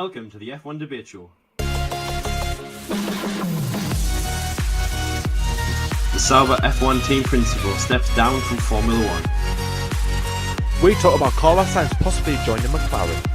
Welcome to the F1 Debate Show. The Sauber F1 team principal steps down from Formula 1. We talk about Carlos Sainz possibly joining McLaren.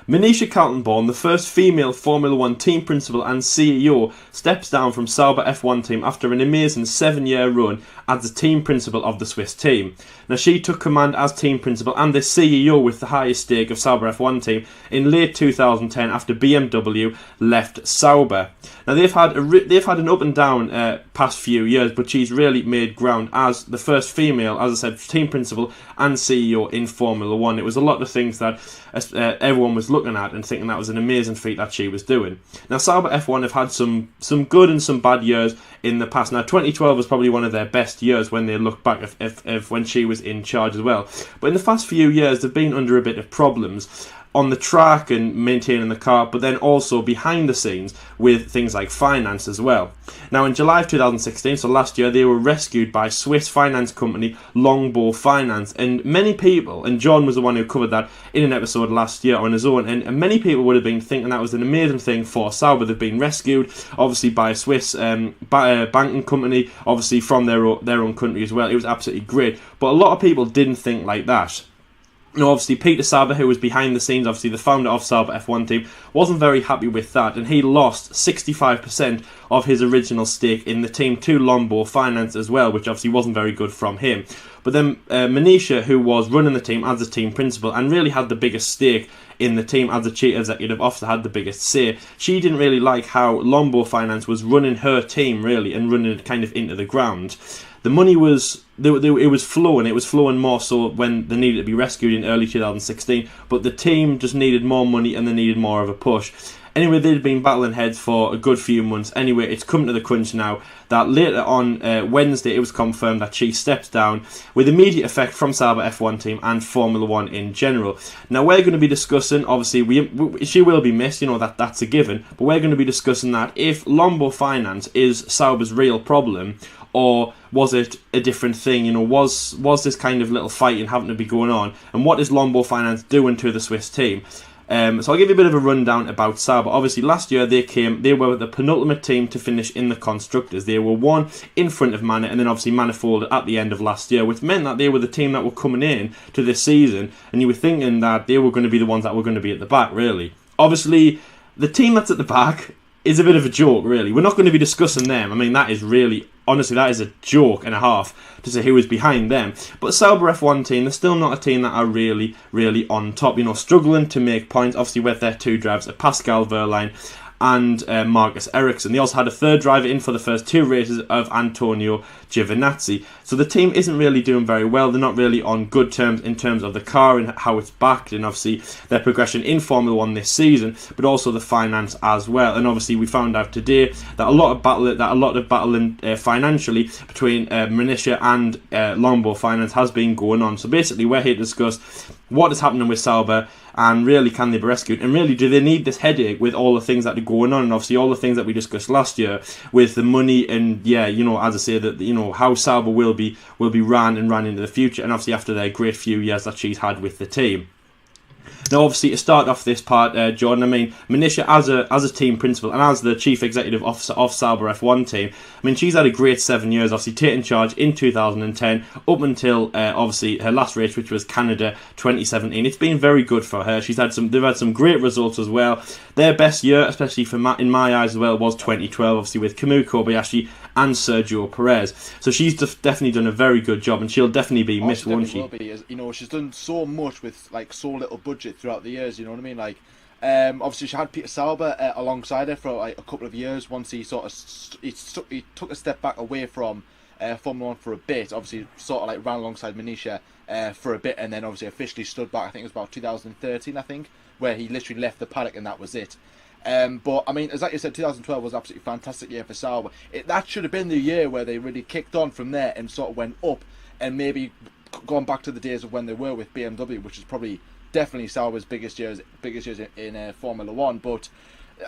Monisha Kaltenborn, the first female Formula 1 team principal and CEO, steps down from Sauber F1 team after an amazing 7-year run as the team principal of the Swiss team. Now, she took command as team principal and the CEO with the highest stake of Sauber F1 team in late 2010 after BMW left Sauber. Now, they've had an up and down past few years, but she's really made ground as the first female, as I said, team principal and CEO in Formula 1. It was a lot of things that everyone was looking at and thinking that was an amazing feat that she was doing. Now, Sauber F1 have had some good and some bad years in the past. Now, 2012 was probably one of their best years when they look back if when she was in charge as well. But in the past few years, they've been under a bit of problems on the track and maintaining the car, but then also behind the scenes with things like finance as well. Now, in July of 2016, so last year, they were rescued by Swiss finance company Longbow Finance, and many people, and John was the one who covered that in an episode last year on his own, and many people would have been thinking that was an amazing thing for Sauber. They've been rescued, obviously, by a Swiss banking company, obviously from their own country as well. It was absolutely great, but a lot of people didn't think like that. Now, obviously, Peter Sauber, who was behind the scenes, obviously the founder of Sauber F1 team, wasn't very happy with that, and he lost 65% of his original stake in the team to Longbow Finance as well, which obviously wasn't very good from him. But then Monisha, who was running the team as the team principal and really had the biggest stake in the team as the chief executive officer, had the biggest say, she didn't really like how Longbow Finance was running her team, really, and running it kind of into the ground. The money was flowing more so when they needed to be rescued in early 2016, but the team just needed more money and they needed more of a push. Anyway, they'd been battling heads for a good few months. Anyway, it's come to the crunch now that later on Wednesday it was confirmed that she steps down with immediate effect from Sauber F1 team and Formula 1 in general. Now, we're going to be discussing, obviously, she will be missed, that's a given, but we're going to be discussing that if Longbow Finance is Sauber's real problem, or was it a different thing? Was this kind of little fighting having to be going on? And what is Longbow Finance doing to the Swiss team? So I'll give you a bit of a rundown about Sauber. Obviously, last year they were the penultimate team to finish in the Constructors. They were one in front of Manor, and then obviously Manor folded at the end of last year, which meant that they were the team that were coming in to this season, and you were thinking that they were going to be the ones that were going to be at the back, really. Obviously, the team that's at the back is a bit of a joke, really. We're not going to be discussing them. I mean, that is really... Honestly, that is a joke and a half to say who is behind them. But Sauber F1 team, they're still not a team that are really, really on top. Struggling to make points. Obviously, with their two drivers, Pascal Wehrlein and Marcus Ericsson. They also had a third driver in for the first two races of Antonio Giovinazzi. So the team isn't really doing very well. They're not really on good terms in terms of the car and how it's backed, and obviously their progression in Formula 1 this season, but also the finance as well. And obviously we found out today that a lot of battling financially between Monisha and Longbow Finance has been going on. So basically we're here to discuss what is happening with Sauber, and really, can they be rescued? And really, do they need this headache with all the things that are going on? And obviously, all the things that we discussed last year with the money, and as I say, that how Sauber will be ran into the future, and obviously after their great few years that she's had with the team. Now, obviously, to start off this part, Jordan, I mean, Monisha, as a team principal and as the chief executive officer of Sauber F1 team, I mean, she's had a great 7 years, obviously taking charge in 2010 up until, obviously, her last race, which was Canada 2017. It's been very good for her. They've had some great results as well. Their best year, especially in my eyes as well, was 2012, obviously, with Kamui Kobayashi and Sergio Perez. So she's definitely done a very good job, and she'll definitely be missed, won't she? She's done so much with so little budget throughout the years. You know what I mean? Obviously she had Peter Sauber alongside her for a couple of years. Once he he took a step back away from Formula 1 for a bit. Obviously, ran alongside Monisha for a bit, and then obviously officially stood back. I think it was about 2013. I think where he literally left the paddock, and that was it. But I mean, as like you said, 2012 was absolutely fantastic year for Sauber. That should have been the year where they really kicked on from there and sort of went up, and maybe gone back to the days of when they were with BMW, which is probably definitely Sauber's biggest years in Formula 1. But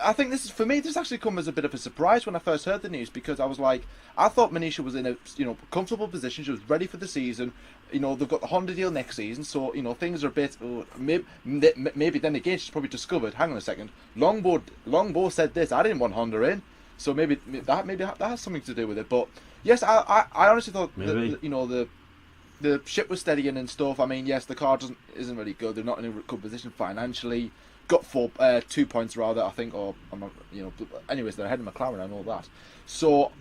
I think this is, for me, this actually come as a bit of a surprise when I first heard the news, because I was like, I thought Monisha was in a comfortable position. She was ready for the season. They've got the Honda deal next season, so things are a bit. Maybe then again she's probably discovered. Hang on a second, Longbo said this. I didn't want Honda in, so maybe that has something to do with it. But yes, I honestly thought the ship was steadying and stuff. I mean, yes, the car isn't really good. They're not in a good position financially. Got 2 points rather, I think, or anyways, they're ahead of McLaren and all that. So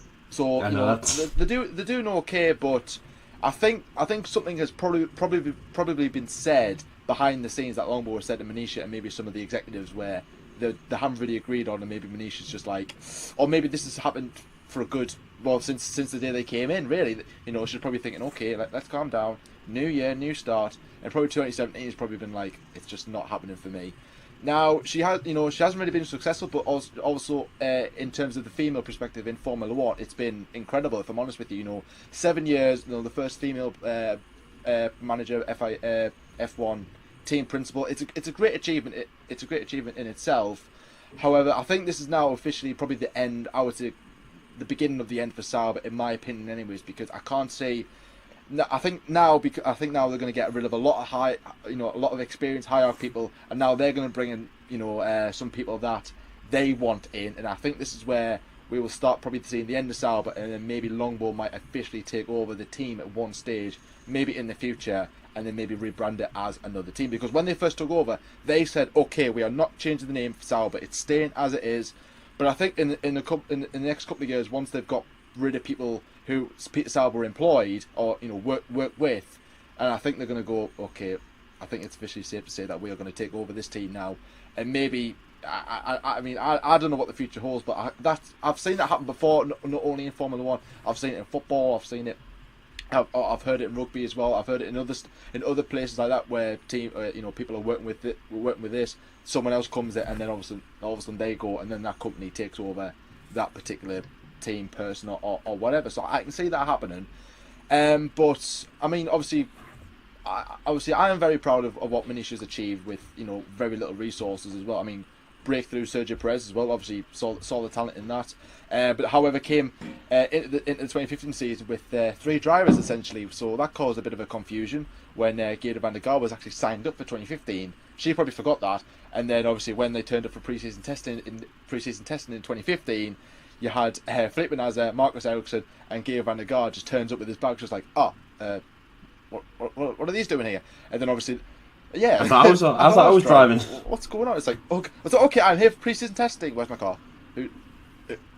they're doing okay, but I think something has probably been said behind the scenes that Longbo has said to Monisha and maybe some of the executives where they haven't really agreed on, and maybe Monisha's just like, or maybe this has happened for a good, well, since the day they came in, really. She's probably thinking, okay, let's calm down, new year, new start, and probably 2017 has probably been like, it's just not happening for me. Now, she hasn't really been successful, but also in terms of the female perspective in Formula 1, it's been incredible, if I'm honest with you. 7 years, the first female manager, F1 team principal. It's a great achievement. It's a great achievement in itself. However, I think this is now officially probably the end, I would say, the beginning of the end for Sauber, in my opinion, anyways, because I can't say. I think now they're going to get rid of a lot of experienced higher people, and now they're going to bring in some people that they want in, and I think this is where we will start probably seeing the end of Sauber, and then maybe Longbo might officially take over the team at one stage, maybe in the future, and then maybe rebrand it as another team. Because when they first took over, they said, okay, we are not changing the name for Sauber, it's staying as it is. But I think in the next couple of years, once they've got rid of people who Peter Sauber employed or work with, and I think they're going to go, okay, I think it's officially safe to say that we are going to take over this team now, and maybe I don't know what the future holds, but I've seen that happen before, not only in Formula 1. I've seen it in football. I've seen it. I've heard it in rugby as well. I've heard it in other places like that where people are working with it. We're working with this. Someone else comes in, and then all of a sudden they go, and then that company takes over that particular team, person, or whatever. So I can see that happening. But I mean, obviously, I am very proud of what Monisha's achieved with very little resources as well. I mean, breakthrough Sergio Perez as well. Obviously, saw the talent in that. But however, came into the 2015 season with 3 drivers essentially. So that caused a bit of a confusion when Geert van der Garde was actually signed up for 2015. She probably forgot that, and then obviously when they turned up for pre-season testing in 2015, you had Felipe Nasr, Marcus Ericsson, and Geert van der Garde just turns up with his bag, just like, what are these doing here? And then obviously, yeah, as I was driving. What's going on? It's like, okay, I'm here for pre-season testing. Where's my car?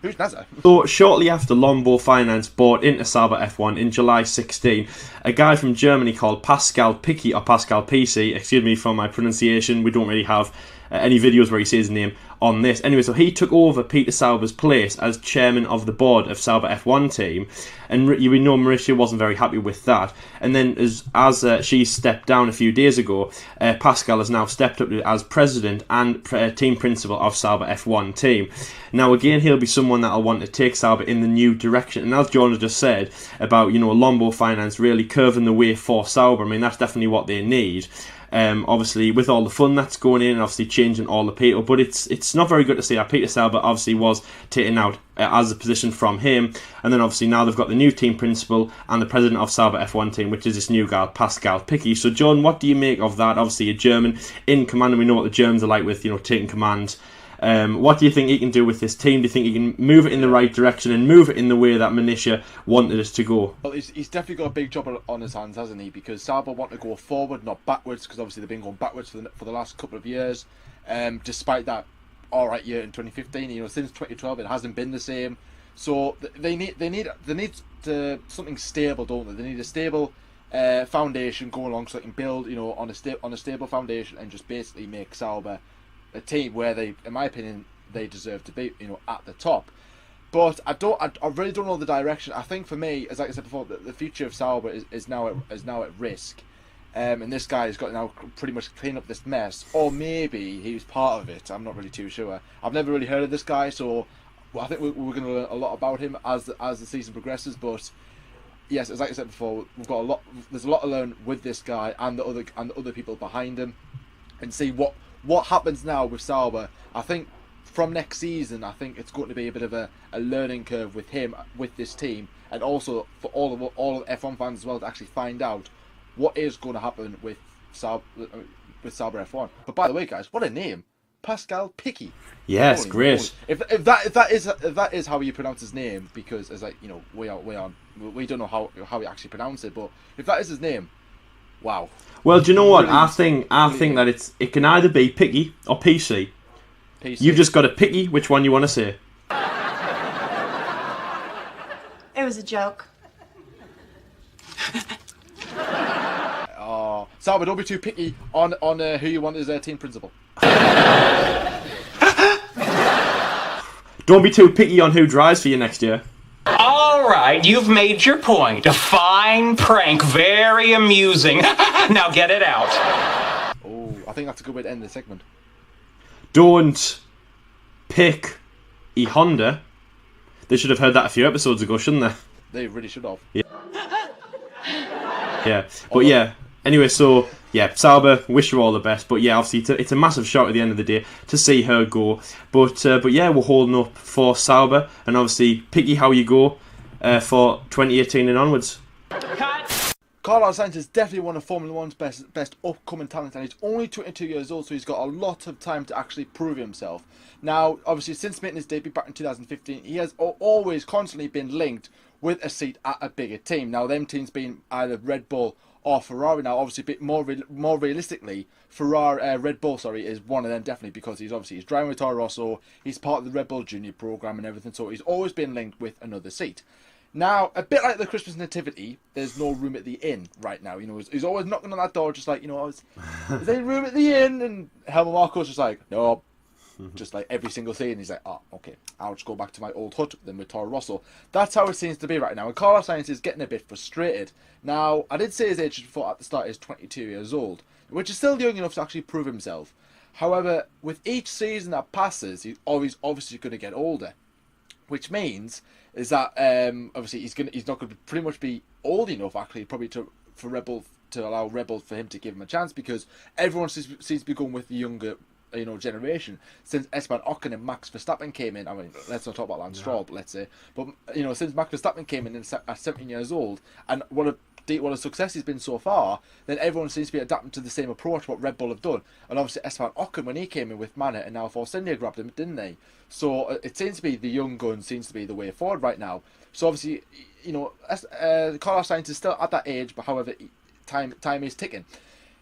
Who's Nasr? So shortly after Longbo Finance bought into Sauber F1 in July 16, a guy from Germany called Pascal Picky, or Pascal PC, excuse me for my pronunciation, we don't really have any videos where he says his name on this. Anyway, so he took over Peter Sauber's place as chairman of the board of Sauber F1 team, and we know Monisha wasn't very happy with that. And then as she stepped down a few days ago, Pascal has now stepped up as president and team principal of Sauber F1 team. Now again, he'll be someone that'll want to take Sauber in the new direction. And as John just said about Longbo Finance really curving the way for Sauber, I mean that's definitely what they need. Obviously with all the fun that's going in, and obviously changing all the people, but it's not very good to see that Peter Sauber obviously was taken out as a position from him, and then obviously now they've got the new team principal and the president of Sauber F1 team, which is this new guy Pascal Picky. So John, what do you make of that? Obviously a German in command, and we know what the Germans are like with taking command. What do you think he can do with this team? Do you think he can move it in the right direction and move it in the way that Monisha wanted us to go? Well, he's definitely got a big job on his hands, hasn't he? Because Sauber want to go forward, not backwards, because obviously they've been going backwards for the last couple of years. Despite that alright year in 2015, since 2012 it hasn't been the same. So they need something stable, don't they? They need a stable foundation going along so they can build on a stable foundation and just basically make Sauber a team where they, in my opinion, they deserve to be, at the top. But I really don't know the direction. I think for me, as like I said before, the future of Sauber is now at risk, and this guy has got to now pretty much clean up this mess, or maybe he was part of it. I'm not really too sure. I've never really heard of this guy, so I think we're going to learn a lot about him as the season progresses. But yes, as like I said before, there's a lot to learn with this guy and the other people behind him, and see what happens now with Sauber. I think from next season, I think it's going to be a bit of a learning curve with him, with this team, and also for all of F1 fans as well to actually find out what is going to happen with Sauber F1. But by the way, guys, what a name! Pascal Picky. Yes, Holy great. moly. If that is how you pronounce his name, because as like, you know, we don't know how you actually pronounce it, but if that is his name, wow. Well, do you know what? Brilliant. I think that it can either be Picky or PC. PC. You've just got to picky which one you want to say. It was a joke. Oh, Sauber, don't be too picky on who you want as their team principal. Don't be too picky on who drives for you next year. All right, you've made your point. A fine prank, very amusing. Now get it out. Oh, I think that's a good way to end the segment. Don't pick a Honda. They should have heard that a few episodes ago, shouldn't they? They really should have. Yeah, but yeah. Anyway, so yeah, Sauber, wish you all the best. But yeah, obviously it's a massive shock at the end of the day to see her go. But yeah, we're holding up for Sauber, and obviously picky how you go for 2018 and onwards. Carlos Sainz is definitely one of Formula One's best upcoming talents, and he's only 22 years old, so he's got a lot of time to actually prove himself. Now, obviously, since making his debut back in 2015, he has always constantly been linked with a seat at a bigger team. Now, them teams being either Red Bull or Ferrari. Now, obviously, a bit more realistically, Red Bull, is one of them definitely, because he's driving with Torro Rosso, he's part of the Red Bull Junior program and everything, so he's always been linked with another seat. Now, a bit like the Christmas nativity, there's no room at the inn right now. You know, he's always knocking on that door, just like, you know, is there any room at the inn? And Helmut Marko's just like, no. Just like every single scene, he's like, oh, okay, I'll just go back to my old hut then with Torro Rosso. That's how it seems to be right now. And Carlos Sainz is getting a bit frustrated. Now, I did say his age before at the start is 22 years old, which is still young enough to actually prove himself. However, with each season that passes, he's obviously going to get older, which means is that obviously he's not going to pretty much be old enough actually probably for Red Bull to allow Red Bull for him to give him a chance, because everyone seems to be going with the younger generation since Esteban Ocon and Max Verstappen came in. I mean, let's not talk about Lance Stroll, but let's say, but since Max Verstappen came in at 17 years old, and what a success he's been so far, then everyone seems to be adapting to the same approach what Red Bull have done. And obviously Esteban Ocon, when he came in with Manor, and now Force India grabbed him, didn't they? So it seems to be the young gun seems to be the way forward right now. So obviously, Carlos Sainz is still at that age, but however, time is ticking.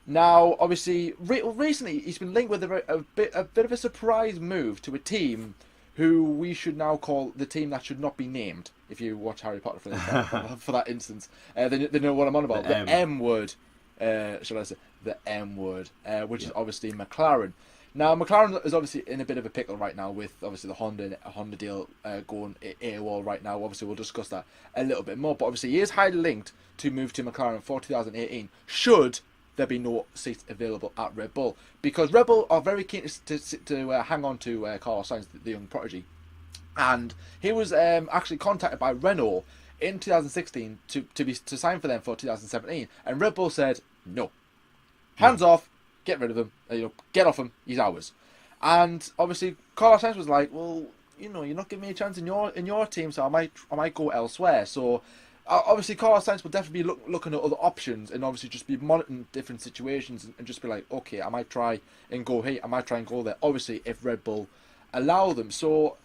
Now, obviously, recently he's been linked with a bit of a surprise move to a team who we should now call the team that should not be named. If you watch Harry Potter for that instance, they know what I'm on about. The M word, shall I say? The M word, which is obviously McLaren. Now, McLaren is obviously in a bit of a pickle right now with obviously the Honda deal going AWOL right now. Obviously, we'll discuss that a little bit more. But obviously, he is highly linked to move to McLaren for 2018. Should there be no seats available at Red Bull, because Red Bull are very keen to hang on to Carlos Sainz, the young prodigy, and he was actually contacted by Renault in 2016 to sign for them for 2017, and Red Bull said no, hands off, get rid of him, get off him, he's ours. And obviously Carlos Sainz was like, well, you're not giving me a chance in your team, so I might go elsewhere. So obviously, Carlos Sainz will definitely be looking at other options, and obviously just be monitoring different situations and just be like, okay, I might try and go here, I might try and go there. Obviously, if Red Bull allow them. So,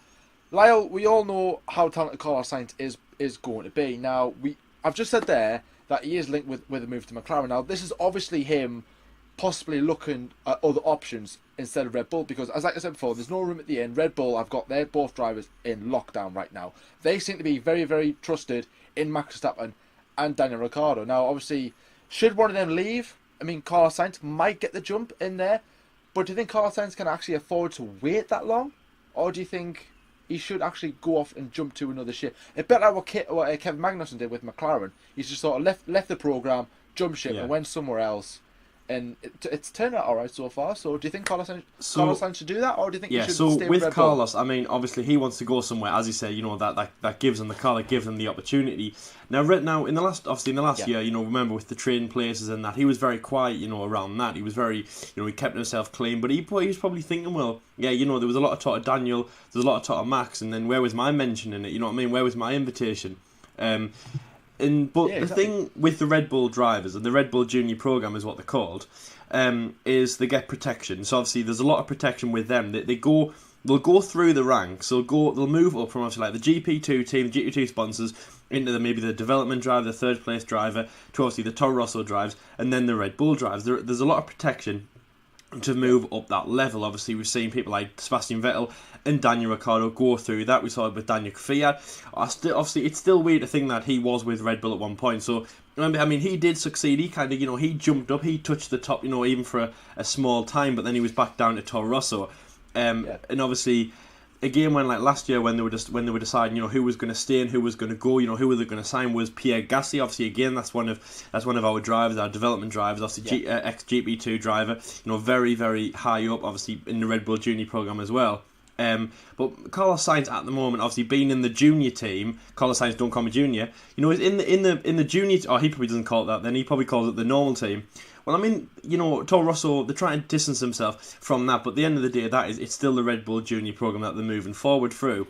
Lyle, we all know how talented Carlos Sainz is going to be. Now, I've just said there that he is linked with a move to McLaren. Now, this is obviously him possibly looking at other options instead of Red Bull, because as I said before, there's no room at the end. Red Bull, I've got their both drivers in lockdown right now. They seem to be very, very trusted in Max Verstappen and Daniel Ricciardo. Now, obviously, should one of them leave, I mean, Carlos Sainz might get the jump in there, but do you think Carlos Sainz can actually afford to wait that long? Or do you think he should actually go off and jump to another ship? A bit like what Kevin Magnussen did with McLaren. He's just sort of left the program, jumped ship, and went somewhere else. and it's turned out all right so far. So do you think Carlos Sainz should do that, or do you think he Yeah, should so stay with Red Bull? Carlos, I mean, obviously he wants to go somewhere, as you say, you know, that gives him the car, that gives him the opportunity. Now, in the last year, you know, remember with the trading places and that, he was very quiet, you know, around that. He was very, you know, he kept himself clean, but he was probably thinking, well, yeah, you know, there was a lot of talk of Daniel, there was a lot of talk of Max, and then where was my mention in it? You know what I mean? Where was my invitation? The thing with the Red Bull drivers, and the Red Bull Junior program is what they're called, is they get protection. So obviously there's a lot of protection with them. They'll go through the ranks. They'll move up from obviously like the GP2 team, GP2 sponsors, into maybe the development driver, the third place driver, to obviously the Torro Rosso drives, and then the Red Bull drives. There's a lot of protection to move up that level. Obviously, we've seen people like Sebastian Vettel and Daniel Ricciardo go through that. We saw it with Daniel Kvyat. Obviously, it's still weird to think that he was with Red Bull at one point. So, I mean, he did succeed. He kind of, you know, he jumped up, he touched the top, you know, even for a small time, but then he was back down to Torro Rosso. And obviously, again, when like last year when they were deciding, you know, who was going to stay and who was going to go, you know, who were they going to sign, was Pierre Gasly. Obviously, again, that's one of our drivers, our development drivers. Obviously, ex GP2 driver, you know, very very high up, obviously in the Red Bull Junior program as well. But Carlos Sainz at the moment, obviously being in the junior team, Carlos Sainz don't call me junior. You know, in the junior, or he probably doesn't call it that. Then he probably calls it the normal team. Well, I mean, you know, Torro Rosso, they're trying to distance themselves from that, but at the end of the day, it's still the Red Bull Junior program that they're moving forward through.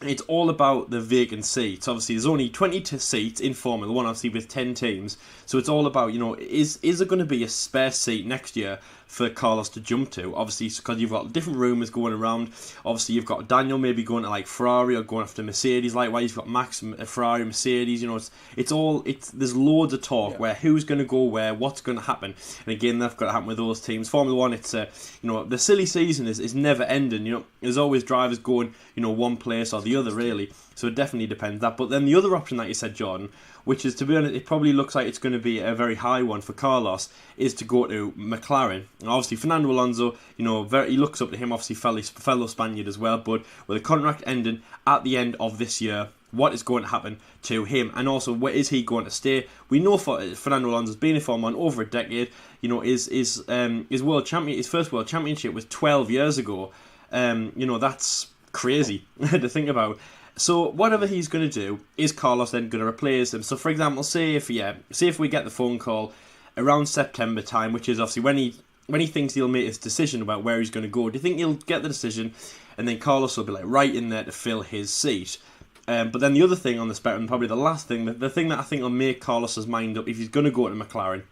It's all about the vacant seats. Obviously, there's only 22 seats in Formula 1, obviously, with 10 teams. So it's all about, you know, is there going to be a spare seat next year for Carlos to jump to? Obviously, because you've got different rumours going around. Obviously, you've got Daniel maybe going to, like, Ferrari or going after Mercedes. Likewise, you've got Max, Ferrari, Mercedes. You know, there's loads of talk where who's going to go where, what's going to happen. And again, that's got to happen with those teams. Formula 1, it's, you know, the silly season is never ending. You know, there's always drivers going, you know, one place or the other, really. So it definitely depends that. But then the other option that you said, Jordan, which is, to be honest, it probably looks like it's going to be a very high one for Carlos, is to go to McLaren. And obviously, Fernando Alonso, you know, he looks up to him, obviously fellow Spaniard as well. But with the contract ending at the end of this year, what is going to happen to him? And also, where is he going to stay? We know Fernando Alonso's been in Formula 1 over a decade. You know, his first world championship was 12 years ago. You know, that's crazy to think about. So whatever he's going to do, is Carlos then going to replace him? So for example, say if we get the phone call around September time, which is obviously when he thinks he'll make his decision about where he's going to go, do you think he'll get the decision and then Carlos will be like right in there to fill his seat? But then the other thing on the spectrum, probably the last thing, the thing that I think will make Carlos's mind up if he's going to go to McLaren,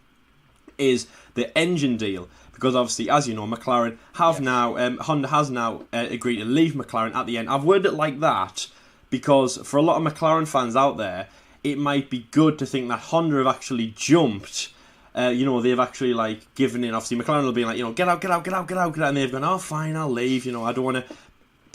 is the engine deal. Because obviously, as you know, McLaren have now, Honda has now agreed to leave McLaren at the end. I've worded it like that because for a lot of McLaren fans out there, it might be good to think that Honda have actually jumped. You know, they've actually like given in. Obviously, McLaren will be like, you know, get out, and they've gone, oh fine, I'll leave. You know, I don't want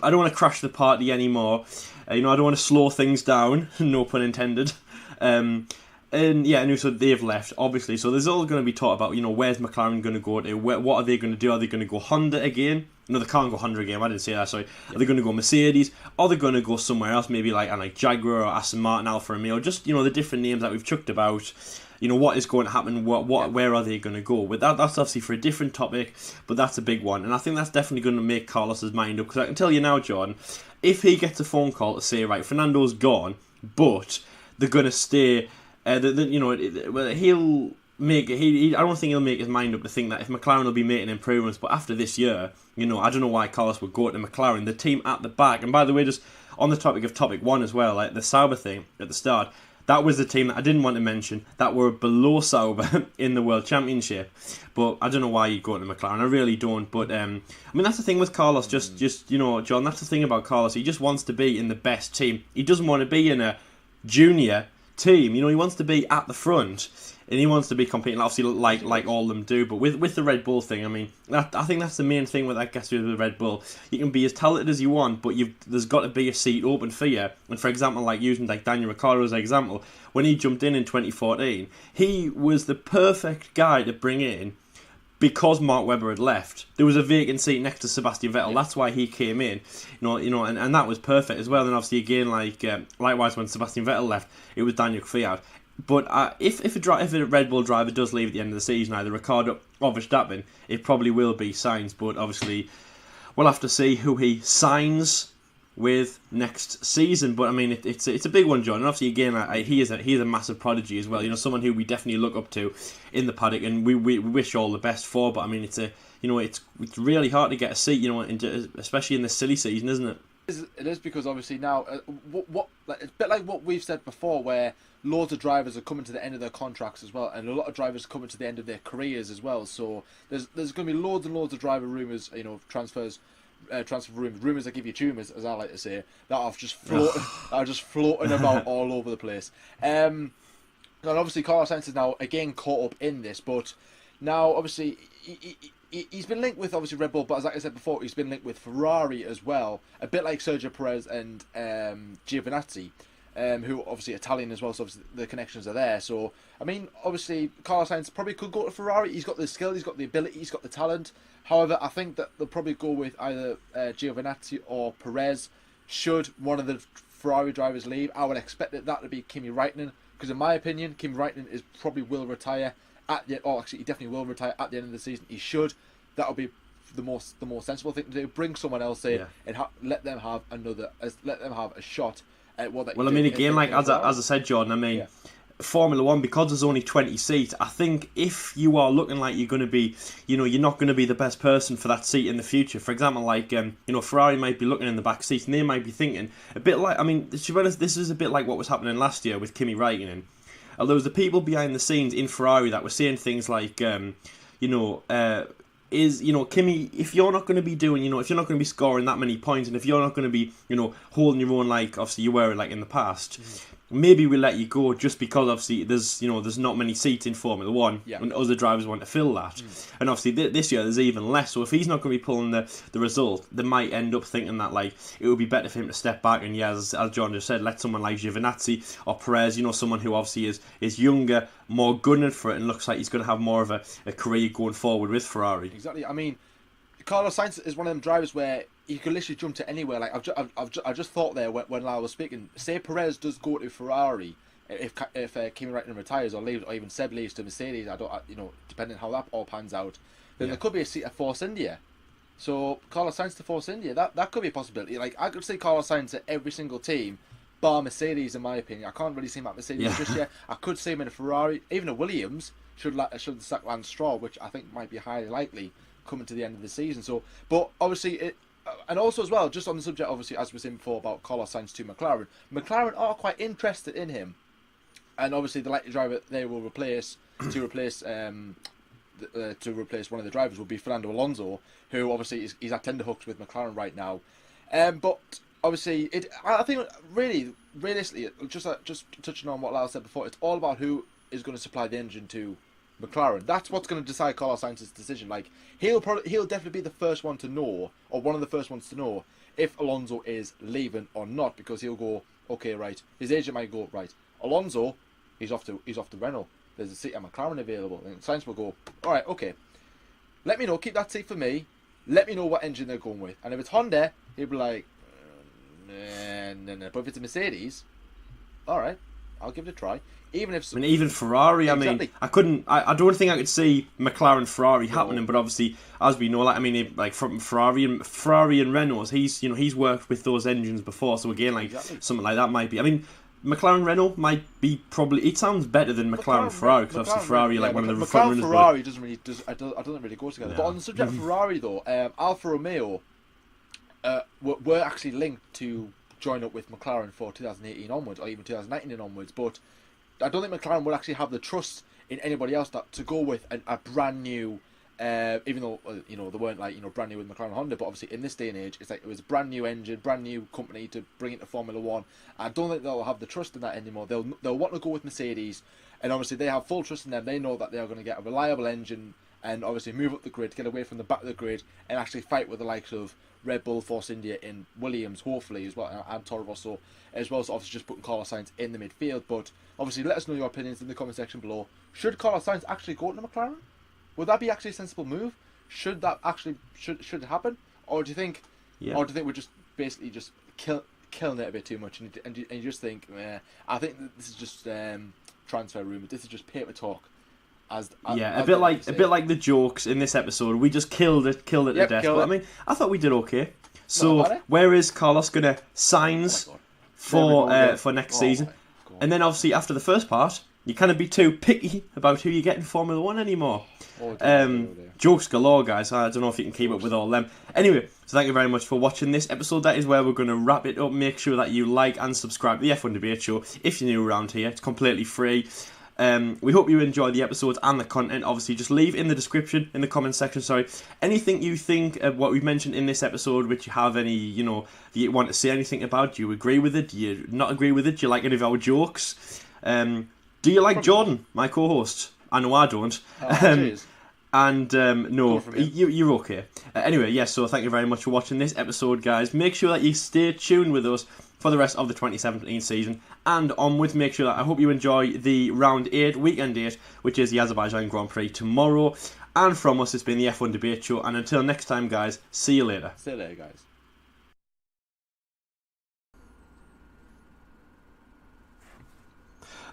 to crash the party anymore. You know, I don't want to slow things down. No pun intended. And so they've left, obviously. So there's all going to be talk about, you know, where's McLaren going to go to? What are they going to do? Are they going to go Honda again? No, they can't go Honda again. I didn't say that, sorry. Are they going to go Mercedes? Are they going to go somewhere else? Maybe like Jaguar or Aston Martin, Alfa Romeo. Just, you know, the different names that we've chucked about. You know, what is going to happen? Where are they going to go? With that's obviously for a different topic, but that's a big one. And I think that's definitely going to make Carlos's mind up. Because I can tell you now, John, if he gets a phone call to say, right, Fernando's gone, but they're going to stay... he'll make it. I don't think he'll make his mind up to think that if McLaren will be making improvements, but after this year, you know, I don't know why Carlos would go to McLaren. The team at the back, and by the way, just on the topic of topic one as well, like the Sauber thing at the start, that was the team that I didn't want to mention that were below Sauber in the World Championship. But I don't know why he'd go to McLaren. I really don't. But I mean, that's the thing with Carlos. Just you know, John, that's the thing about Carlos. He just wants to be in the best team. He doesn't want to be in a junior team. You know, he wants to be at the front and he wants to be competing, obviously, like all of them do. But with the Red Bull thing, I mean, I think that's the main thing with that gets with the Red Bull. You can be as talented as you want, but there's got to be a seat open for you. And for example, like using like Daniel Ricciardo as an example, when he jumped in 2014, he was the perfect guy to bring in. Because Mark Webber had left, there was a vacant seat next to Sebastian Vettel. That's why he came in, and that was perfect as well. And obviously, again, likewise when Sebastian Vettel left, it was Daniel Kvyat. But if a Red Bull driver does leave at the end of the season, either Ricciardo or Verstappen, it probably will be Sainz. But obviously, we'll have to see who he signs with next season. But I mean, it's a big one, John. And obviously, again, he is a massive prodigy as well. You know, someone who we definitely look up to in the paddock, and we wish all the best for. But I mean, it's really hard to get a seat, you know, especially in this silly season, isn't it? It is because obviously now, it's a bit like what we've said before, where loads of drivers are coming to the end of their contracts as well, and a lot of drivers are coming to the end of their careers as well. So there's going to be loads and loads of driver rumours, you know, transfer rumours that give you tumours, as I like to say, that are just floating about all over the place. And obviously Carlos Sainz is now again caught up in this, but now obviously he's been linked with obviously Red Bull, but as like I said before, he's been linked with Ferrari as well, a bit like Sergio Perez and Giovinazzi, who are obviously Italian as well, so obviously the connections are there. So I mean, obviously Carlos Sainz probably could go to Ferrari. He's got the skill, he's got the ability, he's got the talent. However, I think that they'll probably go with either Giovinazzi or Perez. Should one of the Ferrari drivers leave, I would expect that to be Kimi Räikkönen, because in my opinion, Kimi Räikkönen will retire he definitely will retire at the end of the season. He should. That'll be the more sensible thing to do. Bring someone else in and let them have a shot at what they. Well, I mean, again, like as I said, Jordan, I mean, Formula One, because there's only 20 seats, I think if you are looking like you're going to be, you know, you're not going to be the best person for that seat in the future. For example, like you know, Ferrari might be looking in the back seats and they might be thinking a bit like, I mean, to be honest, this is a bit like what was happening last year with Kimi Räikkönen. There was the people behind the scenes in Ferrari that were saying things like, Kimi, if you're not going to be doing, you know, if you're not going to be scoring that many points, and if you're not going to be, you know, holding your own like obviously you were like in the past, maybe we'll let you go just because obviously there's not many seats in Formula One, and other drivers want to fill that, and obviously this year there's even less. So if he's not going to be pulling the result, they might end up thinking that like it would be better for him to step back and as John just said, let someone like Giovinazzi or Perez, you know, someone who obviously is younger, more gunning for it, and looks like he's going to have more of a career going forward with Ferrari. Exactly. I mean, Carlos Sainz is one of them drivers where he could literally jump to anywhere. Like I just thought there when Lyle was speaking. Say Perez does go to Ferrari, if Kimi Räikkönen retires or leaves, or even Seb leaves to Mercedes. Depending on how that all pans out, then there could be a seat at Force India. So Carlos Sainz to Force India, that could be a possibility. Like I could see Carlos Sainz at every single team, bar Mercedes in my opinion. I can't really see him at Mercedes just yet. I could see him in a Ferrari, even a Williams. Should the sack Lance Stroll, which I think might be highly likely coming to the end of the season. So, but obviously and also as well, just on the subject, obviously, as we were saying before about Carlos Sainz to McLaren are quite interested in him, and obviously the likely driver they will replace one of the drivers will be Fernando Alonso, who obviously he's at tenterhooks with McLaren right now, but obviously I think really realistically, just touching on what Lyle said before, it's all about who is going to supply the engine to McLaren. That's what's going to decide Carlos Sainz's decision. Like he'll definitely be the first one to know, or one of the first ones to know, if Alonso is leaving or not, because he'll go, okay, right. His agent might go, right, Alonso, he's off to Renault. There's a seat at McLaren available, and Sainz will go, all right, okay. Let me know. Keep that seat for me. Let me know what engine they're going with, and if it's Honda, he'll be like, no. But if it's a Mercedes, all right, I'll give it a try. Even Ferrari, exactly. I mean, I don't think I could see McLaren Ferrari happening, but obviously, as we know, like I mean, like from Ferrari and Renault, he's worked with those engines before, so again, like something like that might be. I mean, McLaren Renault might be probably. It sounds better than McLaren Ferrari, because obviously Ferrari like one of the front runners. Ferrari doesn't really go together. But on the subject of Ferrari though, Alfa Romeo were actually linked to join up with McLaren for 2018 onwards, or even 2019 onwards, but I don't think McLaren would actually have the trust in anybody else to go with a brand new, even though they weren't like brand new with McLaren and Honda, but obviously in this day and age, it's like it was a brand new engine, brand new company to bring it to Formula One. I don't think they'll have the trust in that anymore. They'll want to go with Mercedes, and obviously they have full trust in them. They know that they are going to get a reliable engine, and obviously move up the grid, get away from the back of the grid, and actually fight with the likes of Red Bull, Force India, in Williams, hopefully as well, and Torro Rosso as well. So obviously just putting Carlos Sainz in the midfield. But obviously let us know your opinions in the comment section below. Should Carlos Sainz actually go to McLaren? Would that be actually a sensible move? Should that actually should it happen, or do you think, or do you think we're just basically just killing it a bit too much, and you just think, I think this is just transfer rumours. This is just paper talk. A bit like the jokes in this episode. We just killed it to death. But I mean, I thought we did okay. So where is Carlos gonna Sainz for next season? And then obviously after the first part, you can't be too picky about who you get in Formula 1 anymore. Jokes galore, guys. I don't know if you can keep up with all them. Anyway, so thank you very much for watching this episode. That is where we're going to wrap it up. Make sure that you like and subscribe to the F1 Debate Show if you're new around here. It's completely free. We hope you enjoy the episodes and the content. Obviously, just leave in the description, in the comment section, anything you think of what we've mentioned in this episode, which you have any, do you want to say anything about? Do you agree with it? Do you not agree with it? Do you like any of our jokes? Do you like Jordan, my co-host? I know I don't. No, you're okay. Anyway, so thank you very much for watching this episode, guys. Make sure that you stay tuned with us for the rest of the 2017 season and onwards. Make sure that I hope you enjoy the round 8, weekend 8, which is the Azerbaijan Grand Prix tomorrow. And from us, it's been the F1 Debate Show. And until next time, guys, see you later. See you later, guys.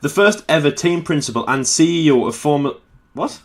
The first ever team principal and CEO of Formula... What?